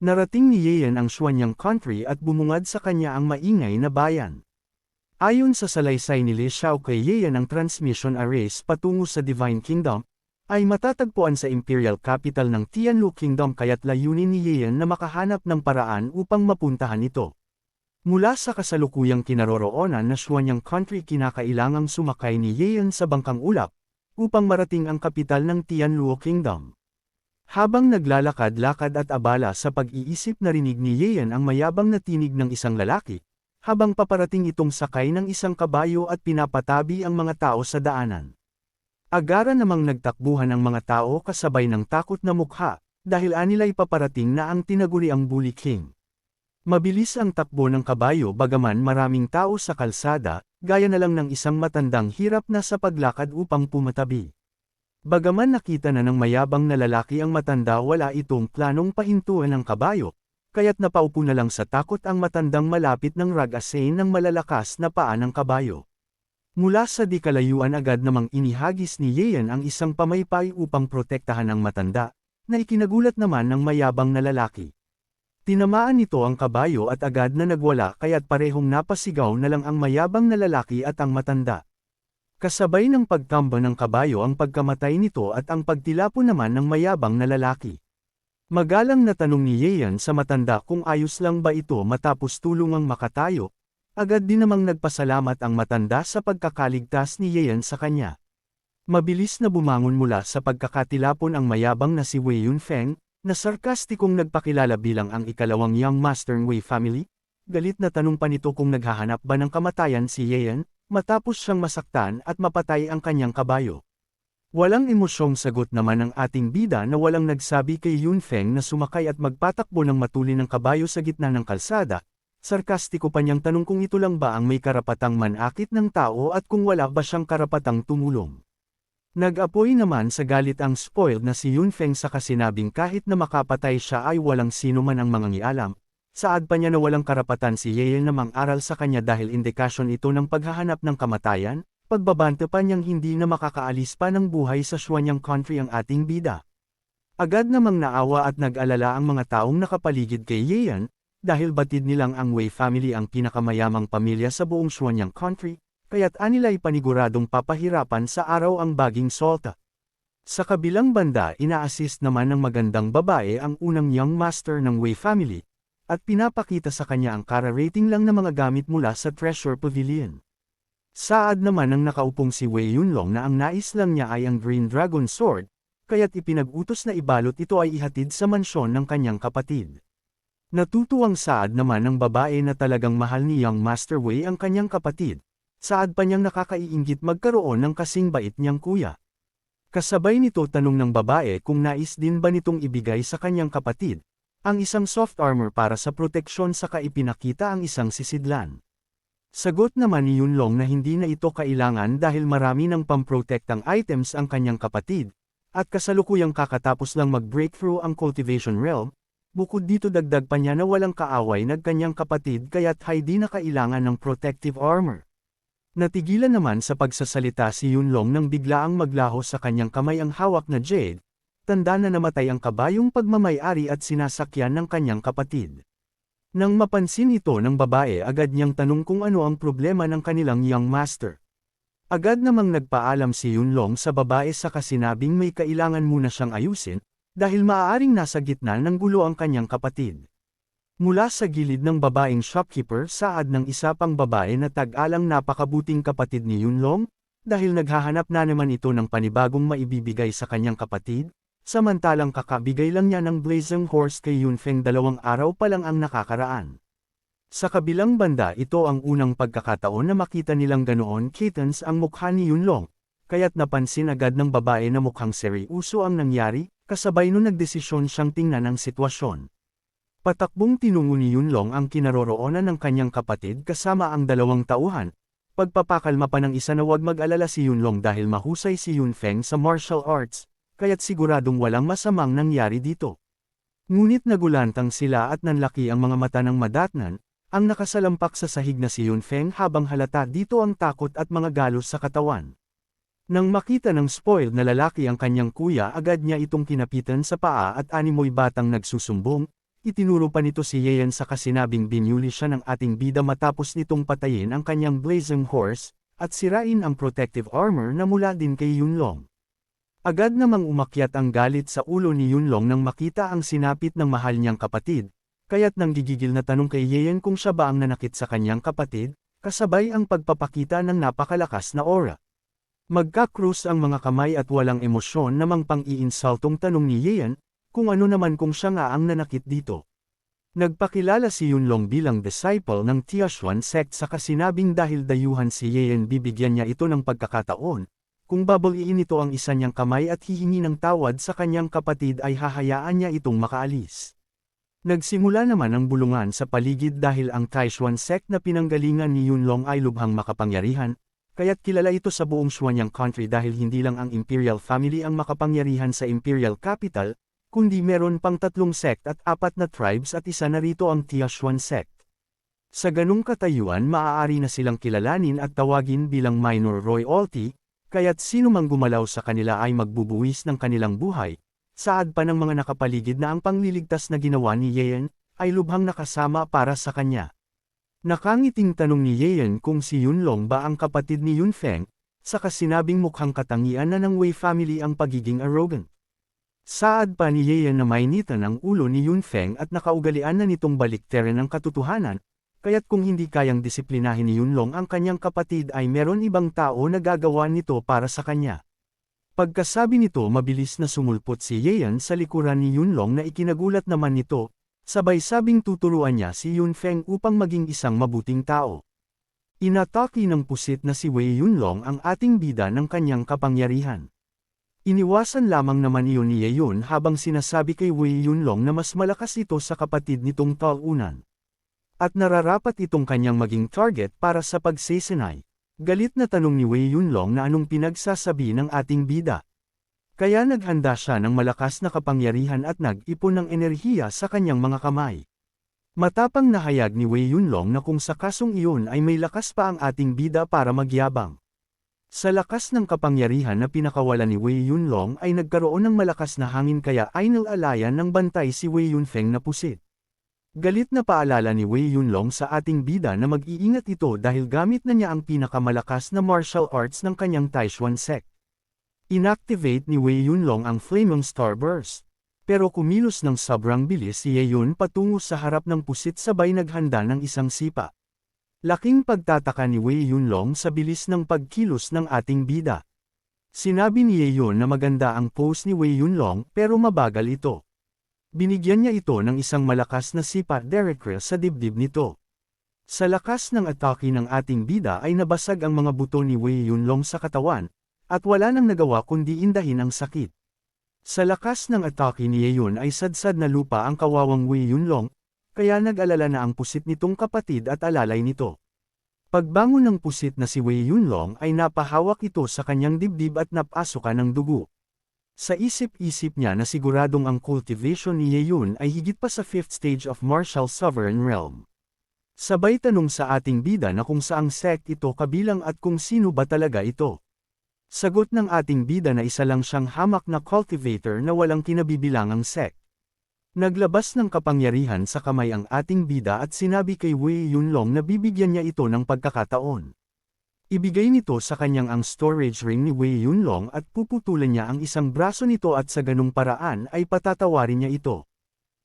Narating ni Yeyan ang Xuanyang country at bumungad sa kanya ang maingay na bayan. Ayon sa salaysay ni Li Xiao kay Yeyan ang transmission arrays patungo sa Divine Kingdom, ay matatagpuan sa Imperial Capital ng Tianlu Kingdom kaya't layunin ni Yeyan na makahanap ng paraan upang mapuntahan ito. Mula sa kasalukuyang kinaroroonan na Xuanyang country kinakailangang sumakay ni Yeyan sa bangkang ulap, upang marating ang kapital ng Tianluo Kingdom. Habang naglalakad-lakad at abala sa pag-iisip narinig ni Yeyan ang mayabang na tinig ng isang lalaki, habang paparating itong sakay ng isang kabayo at pinapatabi ang mga tao sa daanan. Agara namang nagtakbuhan ang mga tao kasabay ng takot na mukha, dahil anila'y paparating na ang tinaguriang Bully King. Mabilis ang takbo ng kabayo bagaman maraming tao sa kalsada, gaya na lang ng isang matandang hirap na sa paglakad upang pumatabi. Bagaman nakita na ng mayabang na lalaki ang matanda wala itong planong pahintuan ng kabayo, kaya't napaupo na lang sa takot ang matandang malapit ng rag-asain ng malalakas na paa ng kabayo. Mula sa di kalayuan agad namang inihagis ni Yeyan ang isang pamaypay upang protektahan ang matanda, na ikinagulat naman ng mayabang na lalaki. Tinamaan nito ang kabayo at agad na nagwala kaya't parehong napasigaw na lang ang mayabang na lalaki at ang matanda. Kasabay ng pagtamba ng kabayo ang pagkamatay nito at ang pagtilapo naman ng mayabang na lalaki. Magalang na tanong ni Yeyan sa matanda kung ayos lang ba ito matapos tulungang makatayo, agad din namang nagpasalamat ang matanda sa pagkakaligtas ni Yeyan sa kanya. Mabilis na bumangon mula sa pagkakatilapon ang mayabang na si Wei Yunfeng, na sarkastikong nagpakilala bilang ang ikalawang Young Master ng Wei family. Galit na tanong pa nito kung naghahanap ba ng kamatayan si Yeyan, matapos siyang masaktan at mapatay ang kanyang kabayo. Walang emosyong sagot naman ng ating bida na walang nagsabi kay Yunfeng na sumakay at magpatakbo ng matuli ng kabayo sa gitna ng kalsada. Sarkastiko pa niyang tanong kung ito lang ba ang may karapatang manakit ng tao at kung wala ba siyang karapatang tumulong. Nag-apoy naman sa galit ang spoiled na si Yunfeng sa kasinabing kahit na makapatay siya ay walang sino man ang mangangialam. Saad pa niya na walang karapatan si Yeyan na mang-aral sa kanya dahil indikasyon ito ng paghahanap ng kamatayan, pagbabante pa niyang hindi na makakaalis pa ng buhay sa Xuanyang country ang ating bida. Agad namang naawa at nag-alala ang mga taong nakapaligid kay Yeyan, dahil batid nilang ang Wei family ang pinakamayamang pamilya sa buong Xuanyang country, kaya't anila'y paniguradong papahirapan sa araw ang baging Solta. Sa kabilang banda ina-assist naman ng magandang babae ang unang Young Master ng Wei family, at pinapakita sa kanya ang kara-rating lang na mga gamit mula sa Treasure Pavilion. Saad naman ng nakaupong si Wei Yunlong na ang nais lang niya ay ang Green Dragon Sword, kaya't ipinag-utos na ibalot ito ay ihatid sa mansyon ng kanyang kapatid. Natutuwang saad naman ng babae na talagang mahal ni Young Master Wei ang kanyang kapatid, saad pa niyang nakakaiinggit magkaroon ng kasing bait niyang kuya. Kasabay nito tanong ng babae kung nais din ba nitong ibigay sa kanyang kapatid, ang isang soft armor para sa proteksyon saka ipinakita ang isang sisidlan. Sagot naman ni Yunlong na hindi na ito kailangan dahil marami ng pamprotektang items ang kanyang kapatid, at kasalukuyang kakatapos lang mag-breakthrough ang cultivation realm, bukod dito dagdag pa niya na walang kaaway ng kanyang kapatid kaya't hindi na kailangan ng protective armor. Natigilan naman sa pagsasalita si Yunlong nang biglaang maglaho sa kanyang kamay ang hawak na jade, tanda na namatay ang kabayong pagmamay-ari at sinasakyan ng kanyang kapatid. Nang mapansin ito ng babae agad niyang tanong kung ano ang problema ng kanilang Young Master. Agad namang nagpaalam si Yunlong sa babae sa kasinabing may kailangan muna siyang ayusin, dahil maaaring nasa gitna ng gulo ang kanyang kapatid. Mula sa gilid ng babaeng shopkeeper saad ng isa pang babae na tag-alang napakabuting kapatid ni Yunlong, dahil naghahanap na naman ito ng panibagong maibibigay sa kanyang kapatid. Samantalang kakabigay lang niya ng Blazing Horse kay Yunfeng 2 araw pa lang ang nakakaraan. Sa kabilang banda ito ang unang pagkakataon na makita nilang ganoon kittens ang mukha ni Yunlong, kaya't napansin agad ng babae na mukhang seryoso ang nangyari, kasabay nun nagdesisyon siyang tingnan ang sitwasyon. Patakbong tinungo ni Yunlong ang kinaroroonan ng kanyang kapatid kasama ang 2 tauhan, pagpapakalma pa ng isa na huwag mag-alala si Yunlong dahil mahusay si Yunfeng sa martial arts, kaya't siguradong walang masamang nangyari dito. Ngunit nagulantang sila at nanlaki ang mga mata ng madatnan, ang nakasalampak sa sahig na si Yunfeng habang halata dito ang takot at mga galos sa katawan. Nang makita ng spoiled na lalaki ang kanyang kuya agad niya itong kinapitan sa paa at animoy batang nagsusumbong, itinuro pa nito si Yeon sa kasinabing binuli siya ng ating bida matapos nitong patayin ang kanyang blazing horse, at sirain ang protective armor na mula din kay Yunlong. Agad namang umakyat ang galit sa ulo ni Yunlong nang makita ang sinapit ng mahal niyang kapatid, kaya't nanggigigil na tanong kay Yeon kung siya ba ang nanakit sa kanyang kapatid, kasabay ang pagpapakita ng napakalakas na aura. Magka-cruise ang mga kamay at walang emosyon namang pang-iinsultong tanong ni Yeon, kung ano naman kung siya nga ang nanakit dito. Nagpakilala si Yunlong bilang disciple ng Tianshuan sect sa kasinabing dahil dayuhan si Yeon bibigyan niya ito ng pagkakataon. Kung babaliin nito ang isa niyang kamay at hihingi ng tawad sa kanyang kapatid ay hahayaan niya itong makaalis. Nagsimula naman ang bulungan sa paligid dahil ang Tianshuan sect na pinanggalingan ni Yunlong ay lubhang makapangyarihan, kaya't kilala ito sa buong Xuanyang country dahil hindi lang ang Imperial family ang makapangyarihan sa Imperial capital, kundi meron pang 3 sect at 4 na tribes at isa na rito ang Tianshuan sect. Sa ganung katayuan maaari na silang kilalanin at tawagin bilang minor royalty, kaya't sino mang gumalaw sa kanila ay magbubuwis ng kanilang buhay. Saad pa ng mga nakapaligid na ang pangliligtas na ginawa ni Yeon, ay lubhang nakasama para sa kanya. Nakangiting tanong ni Yeon kung si Yunlong ba ang kapatid ni Yunfeng, sa kasinabing mukhang katangian na ng Wei family ang pagiging arrogant. Saad pa ni Yeon na mainitan ang ulo ni Yunfeng at nakaugalian na nitong baliktarin ang katotohanan, kaya't kung hindi kayang disiplinahin ni Yunlong ang kanyang kapatid ay meron ibang tao na gagawa nito para sa kanya. Pagkasabi nito mabilis na sumulpot si Yeon sa likuran ni Yunlong na ikinagulat naman nito, sabay sabing tuturuan niya si Yunfeng upang maging isang mabuting tao. Inatake ng pusit na si Wei Yunlong ang ating bida ng kanyang kapangyarihan. Iniwasan lamang naman iyon ni Yeon habang sinasabi kay Wei Yunlong na mas malakas ito sa kapatid nitong talunan. At nararapat itong kanyang maging target para sa pagsesenay. Galit na tanong ni Wei Yunlong na anong pinagsasabi ng ating bida. Kaya naghanda siya ng malakas na kapangyarihan at nag-ipon ng enerhiya sa kanyang mga kamay. Matapang na hayag ni Wei Yunlong na kung sa kasong iyon ay may lakas pa ang ating bida para magyabang. Sa lakas ng kapangyarihan na pinakawalan ni Wei Yunlong ay nagkaroon ng malakas na hangin kaya ay nalalayan ng bantay si Wei Yunfeng na pusit. Galit na paalala ni Wei Yunlong sa ating bida na mag-iingat ito dahil gamit na niya ang pinakamalakas na martial arts ng kanyang Tianshuan sect. Inactivate ni Wei Yunlong ang Flaming Starburst. Pero kumilos ng sobrang bilis si Yeon patungo sa harap ng pusit sabay naghanda ng isang sipa. Laking pagtataka ni Wei Yunlong sa bilis ng pagkilos ng ating bida. Sinabi ni Yeon na maganda ang pose ni Wei Yunlong pero mabagal ito. Binigyan niya ito ng isang malakas na sipa directly sa dibdib nito. Sa lakas ng atake ng ating bida ay nabasag ang mga buto ni Wei Yunlong sa katawan, at wala nang nagawa kundi indahin ang sakit. Sa lakas ng atake ni Yeon ay sadsad na lupa ang kawawang Wei Yunlong, kaya nag-alala na ang pusit nitong kapatid at alalay nito. Pagbangon ng pusit na si Wei Yunlong ay napahawak ito sa kanyang dibdib at napasukan ng dugo. Sa isip-isip niya na siguradong ang cultivation ni Yeon ay higit pa sa 5th stage of martial sovereign realm. Sabay tanong sa ating bida na kung saang sect ito kabilang at kung sino ba talaga ito. Sagot ng ating bida na isa lang siyang hamak na cultivator na walang kinabibilangang sect. Naglabas ng kapangyarihan sa kamay ang ating bida at sinabi kay Wei Yunlong na bibigyan niya ito ng pagkakataon. Ibigay nito sa kanyang ang storage ring ni Wei Yunlong at puputulan niya ang isang braso nito at sa ganung paraan ay patatawarin niya ito.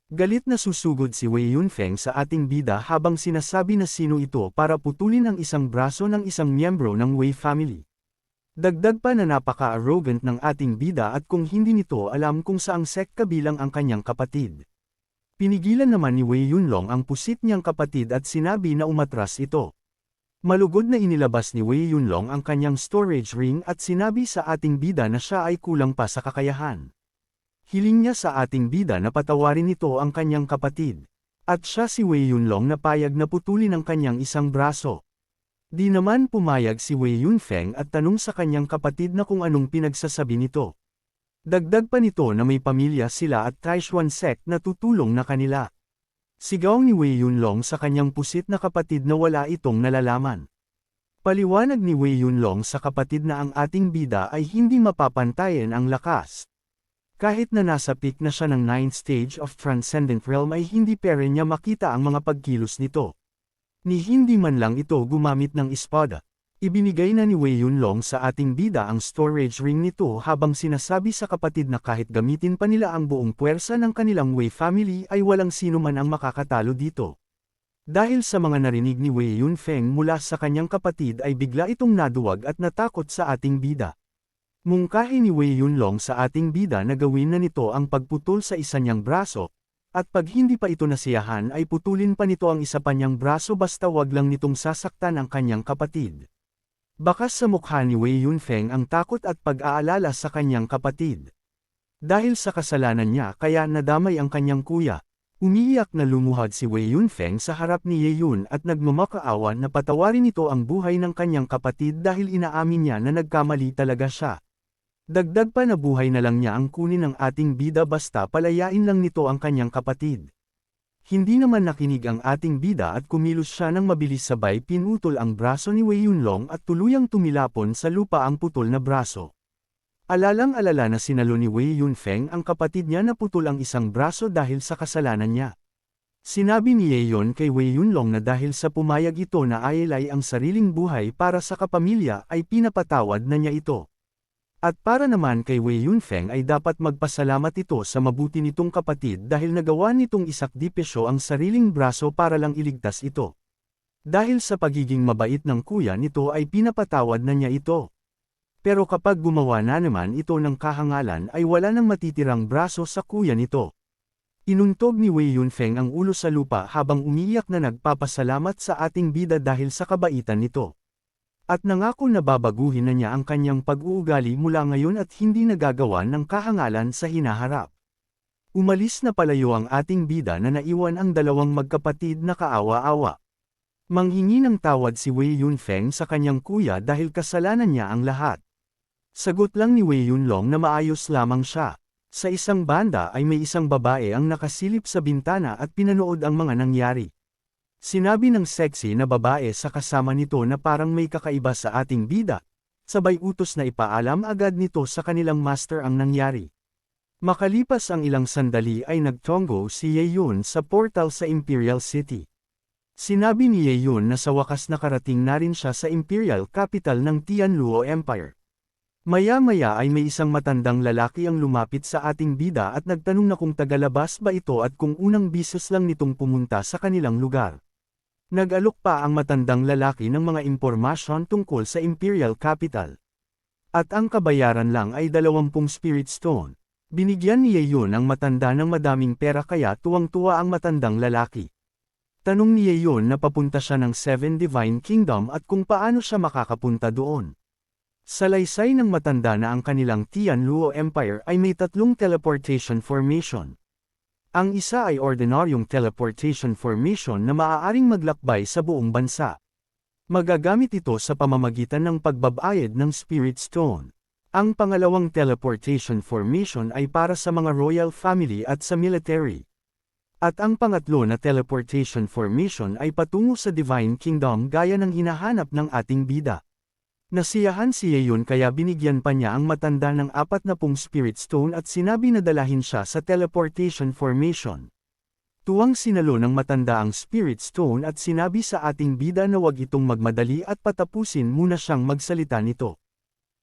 Galit na susugod si Wei Yunfeng sa ating bida habang sinasabi na sino ito para putulin ang isang braso ng isang miyembro ng Wei family. Dagdag pa na napaka-arrogant ng ating bida at kung hindi nito alam kung saang sect kabilang ang kanyang kapatid. Pinigilan naman ni Wei Yunlong ang pusit niyang kapatid at sinabi na umatras ito. Malugod na inilabas ni Wei Yunlong ang kanyang storage ring at sinabi sa ating bida na siya ay kulang pa sa kakayahan. Hiling niya sa ating bida na patawarin nito ang kanyang kapatid. At siya si Wei Yunlong na payag na putulin ang kanyang isang braso. Di naman pumayag si Wei Yunfeng at tanong sa kanyang kapatid na kung anong pinagsasabi nito. Dagdag pa nito na may pamilya sila at Tianshuan sect na tutulong na kanila. Sigaw ni Wei Yunlong sa kanyang pusit na kapatid na wala itong nalalaman. Paliwanag ni Wei Yunlong sa kapatid na ang ating bida ay hindi mapapantayan ang lakas. Kahit na nasa peak na siya ng 9th stage of Transcendent Realm ay hindi pa rin niya makita ang mga pagkilos nito. Ni hindi man lang ito gumamit ng espada. Ibinigay na ni Wei Yunlong sa ating bida ang storage ring nito habang sinasabi sa kapatid na kahit gamitin pa nila ang buong puwersa ng kanilang Wei family ay walang sino man ang makakatalo dito. Dahil sa mga narinig ni Wei Yunfeng mula sa kanyang kapatid ay bigla itong naduwag at natakot sa ating bida. Mungkahi ni Wei Yunlong sa ating bida na gawin na nito ang pagputol sa isa niyang braso, at pag hindi pa ito nasiyahan ay putulin pa nito ang isa pa niyang braso basta wag lang nitong sasaktan ang kanyang kapatid. Bakas sa mukha ni Wei Yunfeng ang takot at pag-aalala sa kanyang kapatid. Dahil sa kasalanan niya kaya nadamay ang kanyang kuya. Umiiyak na lumuhad si Wei Yunfeng sa harap ni Ye Yun at nagmamakaawa na patawarin nito ang buhay ng kanyang kapatid dahil inaamin niya na nagkamali talaga siya. Dagdag pa na buhay na lang niya ang kunin ng ating bida basta palayain lang nito ang kanyang kapatid. Hindi naman nakinig ang ating bida at kumilos siya ng mabilis sabay pinutol ang braso ni Wei Yunlong at tuluyang tumilapon sa lupa ang putol na braso. Alalang-alala na sinalo ni Wei Yunfeng ang kapatid niya na putol ang isang braso dahil sa kasalanan niya. Sinabi ni Ye Yun kay Wei Yunlong na dahil sa pumayag ito na ayelay ang sariling buhay para sa kapamilya ay pinapatawad na niya ito. At para naman kay Wei Yunfeng ay dapat magpasalamat ito sa mabuti nitong kapatid dahil nagawa nitong isakdipisyo ang sariling braso para lang iligtas ito. Dahil sa pagiging mabait ng kuya nito ay pinapatawad na niya ito. Pero kapag gumawa na naman ito ng kahangalan ay wala nang matitirang braso sa kuya nito. Inuntog ni Wei Yunfeng ang ulo sa lupa habang umiiyak na nagpapasalamat sa ating bida dahil sa kabaitan nito. At nangako na babaguhin na niya ang kanyang pag-uugali mula ngayon at hindi nagagawa ng kahangalan sa hinaharap. Umalis na palayo ang ating bida na naiwan ang dalawang magkapatid na kaawa-awa. Manghingi ng tawad si Wei Yunfeng sa kanyang kuya dahil kasalanan niya ang lahat. Sagot lang ni Wei Yunlong na maayos lamang siya. Sa isang banda ay may isang babae ang nakasilip sa bintana at pinanood ang mga nangyari. Sinabi ng sexy na babae sa kasama nito na parang may kakaiba sa ating bida, sabay utos na ipaalam agad nito sa kanilang master ang nangyari. Makalipas ang ilang sandali ay nagtonggo si Ye Yun sa portal sa Imperial City. Sinabi ni Ye Yun na sa wakas nakarating na rin siya sa Imperial Capital ng Tianluo Empire. Maya-maya ay may isang matandang lalaki ang lumapit sa ating bida at nagtanong na kung tagalabas ba ito at kung unang bisis lang nitong pumunta sa kanilang lugar. Nag-alok pa ang matandang lalaki ng mga impormasyon tungkol sa Imperial Capital. At ang kabayaran lang ay 20 Spirit Stone. Binigyan ni Ye Yun ang matanda ng madaming pera kaya tuwang-tuwa ang matandang lalaki. Tanong ni Ye Yun na papunta siya ng 7 Divine Kingdom at kung paano siya makakapunta doon. Salaysay ng matanda na ang kanilang Tianluo Empire ay may 3 teleportation formation. Ang isa ay ordinaryong teleportation formation na maaaring maglakbay sa buong bansa. Magagamit ito sa pamamagitan ng pagbabayad ng Spirit Stone. Ang pangalawang teleportation formation ay para sa mga royal family at sa military. At ang pangatlo na teleportation formation ay patungo sa Divine Kingdom gaya ng hinahanap ng ating bida. Nasiyahan si Ye Yun kaya binigyan pa niya ang matanda ng 40 Spirit Stone at sinabi na dalahin siya sa teleportation formation. Tuwang sinalo ng matanda ang Spirit Stone at sinabi sa ating bida na wag itong magmadali at patapusin muna siyang magsalita nito.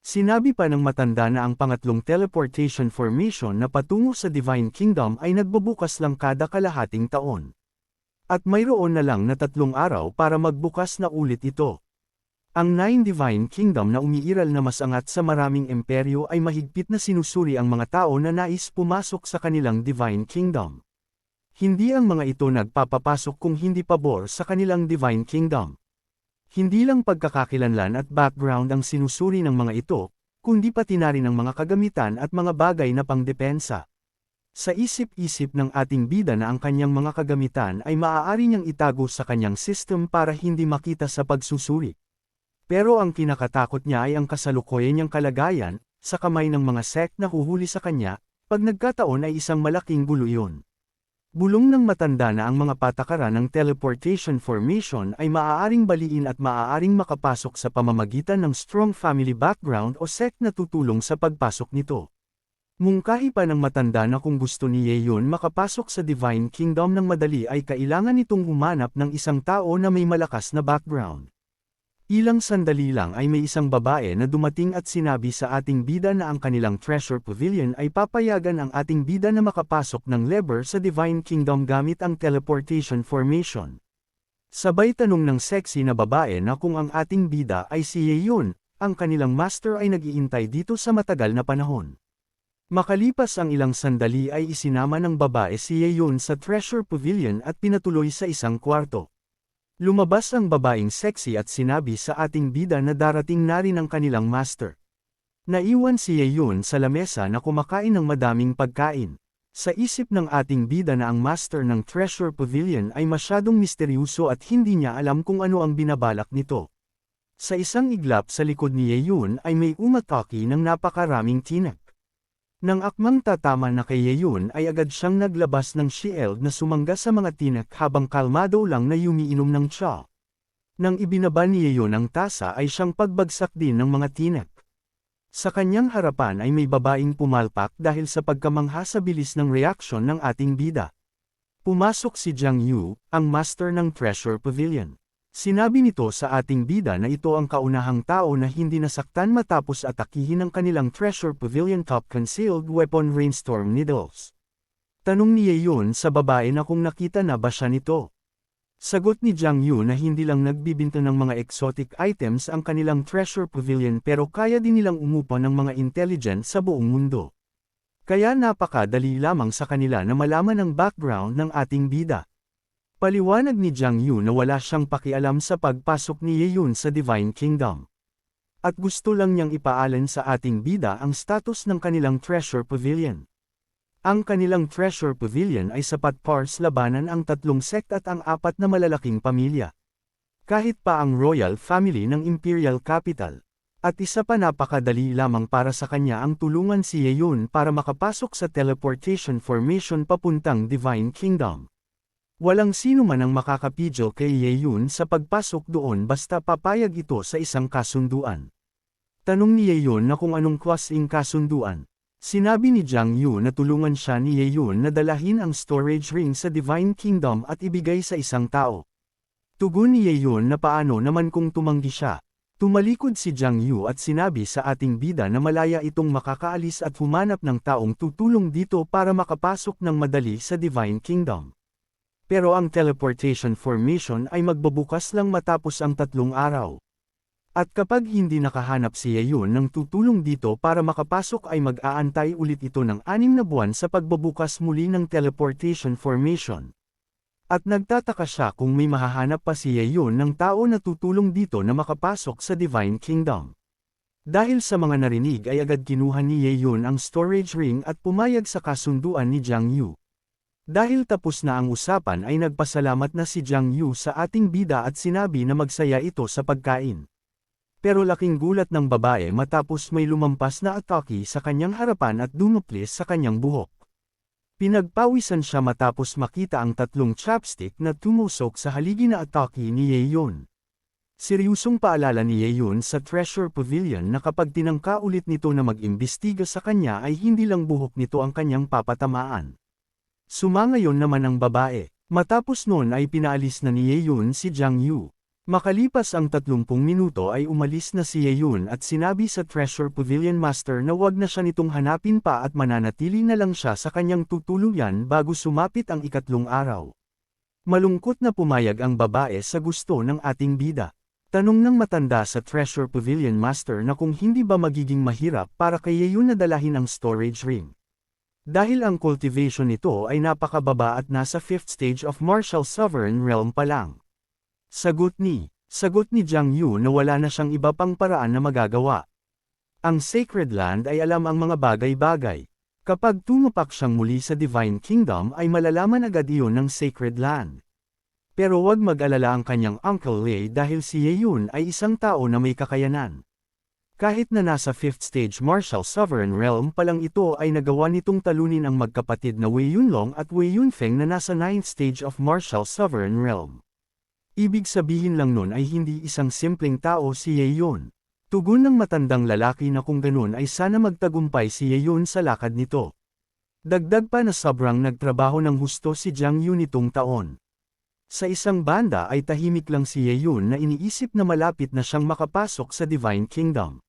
Sinabi pa ng matanda na ang pangatlong teleportation formation na patungo sa Divine Kingdom ay nagbubukas lang kada kalahating taon. At mayroon na lang na 3 araw para magbukas na ulit ito. Ang 9 Divine Kingdom na umiiral na masangat sa maraming imperyo ay mahigpit na sinusuri ang mga tao na nais pumasok sa kanilang Divine Kingdom. Hindi ang mga ito nagpapapasok kung hindi pabor sa kanilang Divine Kingdom. Hindi lang pagkakakilanlan at background ang sinusuri ng mga ito, kundi pati na rin ang mga kagamitan at mga bagay na pangdepensa. Sa isip-isip ng ating bida na ang kanyang mga kagamitan ay maaari niyang itago sa kanyang system para hindi makita sa pagsusuri. Pero ang kinakatakot niya ay ang kasalukuyan niyang kalagayan, sa kamay ng mga sect na huhuli sa kanya, pag nagkataon ay isang malaking gulo iyon. Bulong ng matanda na ang mga patakaran ng teleportation formation ay maaaring baliin at maaaring makapasok sa pamamagitan ng strong family background o sect na tutulong sa pagpasok nito. Mungkahi pa ng matanda na kung gusto ni Yeon makapasok sa Divine Kingdom ng madali ay kailangan nitong humanap ng isang tao na may malakas na background. Ilang sandali lang ay may isang babae na dumating at sinabi sa ating bida na ang kanilang treasure pavilion ay papayagan ang ating bida na makapasok ng lever sa Divine Kingdom gamit ang teleportation formation. Sabay tanong ng sexy na babae na kung ang ating bida ay si Yeon, ang kanilang master ay nag-iintay dito sa matagal na panahon. Makalipas ang ilang sandali ay isinama ng babae si Yeon sa treasure pavilion at pinatuloy sa isang kwarto. Lumabas ang babaeng sexy at sinabi sa ating bida na darating na rin ang kanilang master. Naiwan si Yeon sa lamesa na kumakain ng madaming pagkain. Sa isip ng ating bida na ang master ng treasure pavilion ay masyadong misteryoso at hindi niya alam kung ano ang binabalak nito. Sa isang iglap sa likod ni Yeon ay may umatake ng napakaraming tinak. Nang akmang tatama na kay Yeon ay agad siyang naglabas ng shield na sumangga sa mga tinak habang kalmado lang na yumiinom ng tsa. Nang ibinaba ni Yeon ang tasa ay siyang pagbagsak din ng mga tinak. Sa kanyang harapan ay may babaeng pumalpak dahil sa pagkamangha sa bilis ng reaksyon ng ating bida. Pumasok si Jiang Yu, ang master ng treasure pavilion. Sinabi nito sa ating bida na ito ang kaunahang tao na hindi nasaktan matapos atakihin ang kanilang treasure pavilion top concealed weapon rainstorm needles. Tanong ni Yeon sa babae na kung nakita na ba siya nito. Sagot ni Jiang Yu na hindi lang nagbibinta ng mga exotic items ang kanilang treasure pavilion pero kaya din nilang umupa ng mga intelligent sa buong mundo. Kaya napakadali lamang sa kanila na malaman ang background ng ating bida. Paliwanag ni Jiang Yu na wala siyang pakialam sa pagpasok ni Yeon sa Divine Kingdom. At gusto lang niyang ipaalam sa ating bida ang status ng kanilang treasure pavilion. Ang kanilang treasure pavilion ay sapat para labanan ang 3 sect at ang 4 na malalaking pamilya. Kahit pa ang royal family ng imperial capital. At isa pa napakadali lamang para sa kanya ang tulungan si Yeon para makapasok sa teleportation formation papuntang Divine Kingdom. Walang sino man ang makakapidyo kay Yeon sa pagpasok doon basta papayag ito sa isang kasunduan. Tanong ni Yeon na kung anong klaseng kasunduan. Sinabi ni Jiang Yu na tulungan siya ni Yeon na dalahin ang storage ring sa Divine Kingdom at ibigay sa isang tao. Tugon ni Yeon na paano naman kung tumanggi siya. Tumalikod si Jiang Yu at sinabi sa ating bida na malaya itong makakaalis at humanap ng taong tutulong dito para makapasok ng madali sa Divine Kingdom. Pero ang teleportation formation ay magbabukas lang matapos ang 3 araw. At kapag hindi nakahanap si Yeon ng tutulong dito para makapasok ay mag-aantay ulit ito ng 6 na buwan sa pagbabukas muli ng teleportation formation. At nagtataka siya kung may mahahanap pa si Yeon ng tao na tutulong dito na makapasok sa Divine Kingdom. Dahil sa mga narinig ay agad kinuha ni Yeon ang storage ring at pumayag sa kasunduan ni Jiang Yu. Dahil tapos na ang usapan ay nagpasalamat na si Jiang Yu sa ating bida at sinabi na magsaya ito sa pagkain. Pero laking gulat ng babae matapos may lumampas na atake sa kanyang harapan at dumuplis sa kanyang buhok. Pinagpawisan siya matapos makita ang 3 chopstick na tumusok sa haligi na atake ni Yeon. Seryosong paalala ni Yeon sa treasure pavilion na kapag tinangka ulit nito na mag-imbestiga sa kanya ay hindi lang buhok nito ang kanyang papatamaan. Sumangayon naman ang babae. Matapos noon ay pinaalis na ni Yeon si Jiang Yu. Makalipas ang 30 minuto ay umalis na si Yeon at sinabi sa Treasure Pavilion Master na wag na siya nitong hanapin pa at mananatili na lang siya sa kanyang tutuluyan bago sumapit ang 3 araw. Malungkot na pumayag ang babae sa gusto ng ating bida. Tanong ng matanda sa Treasure Pavilion Master na kung hindi ba magiging mahirap para kay Yeon na dalahin ang storage ring. Dahil ang cultivation nito ay napakababa at nasa 5th stage of martial sovereign realm pa lang. Sagot ni Jiang Yu na wala na siyang iba pang paraan na magagawa. Ang Sacred Land ay alam ang mga bagay-bagay. Kapag tumapak siyang muli sa Divine Kingdom ay malalaman agad iyon ng Sacred Land. Pero wag mag-alala ang kanyang Uncle Lei dahil si Yeon ay isang tao na may kakayanan. Kahit na nasa 5th stage martial sovereign realm pa lang ito ay nagawa nitong talunin ang magkapatid na Wei Yunlong at Wei Yunfeng na nasa 9th stage of martial sovereign realm. Ibig sabihin lang nun ay hindi isang simpleng tao si Yeon. Tugon ng matandang lalaki na kung ganun ay sana magtagumpay si Yeon sa lakad nito. Dagdag pa na sobrang nagtrabaho ng husto si Jang Yu nitong taon. Sa isang banda ay tahimik lang si Yeon na iniisip na malapit na siyang makapasok sa Divine Kingdom.